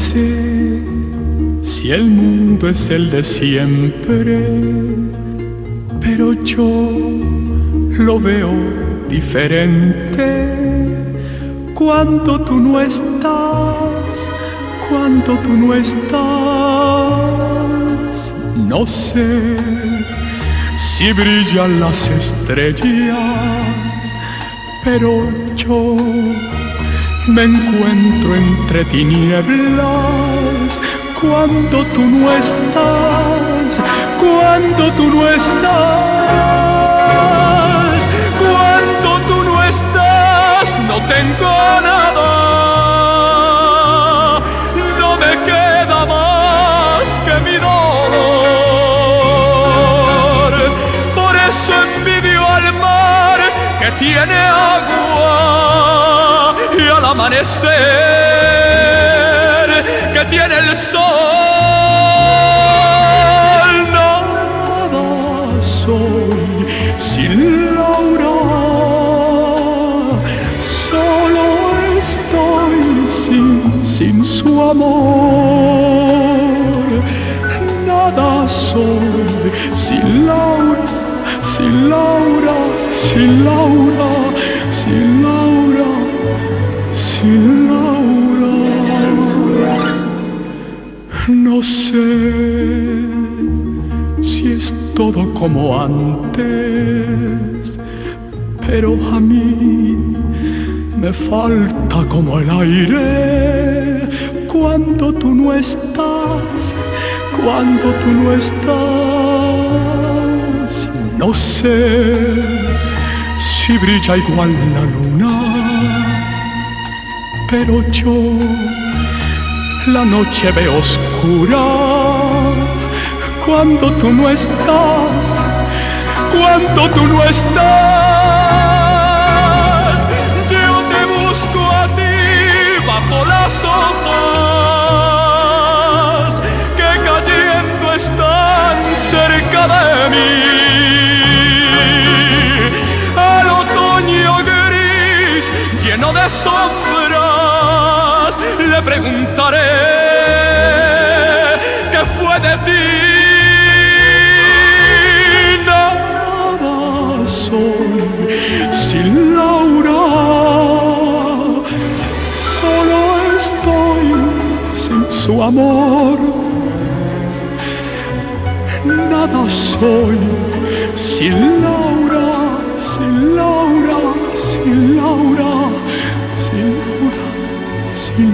sé si el mundo es el de siempre, pero yo lo veo diferente cuando tú no estás, cuando tú no estás. No sé si brillan las estrellas, pero yo me encuentro entre tinieblas cuando tú no estás, cuando tú no estás, cuando tú no estás. No tengo nada, no me queda más que mi dolor. Por eso envidio al mar que tiene agua y al amanecer que tiene el sol. Nada soy sin Laura, solo estoy sin su amor. Nada soy sin Laura, sin Laura, sin Laura, sin Laura, sin Laura. No sé si es todo como antes, pero a mí me falta como el aire cuando tú no estás, cuando tú no estás. No sé si brilla igual la luna, pero yo la noche veo oscura cuando tú no estás, cuando tú no estás. Yo te busco a ti bajo las hojas que cayendo están cerca de mí. Al otoño gris lleno de sombras le preguntaré qué fue de ti. Nada soy sin Laura, solo estoy sin su amor. Nada soy sin Laura, sin Laura, sin Laura, sin Laura, sin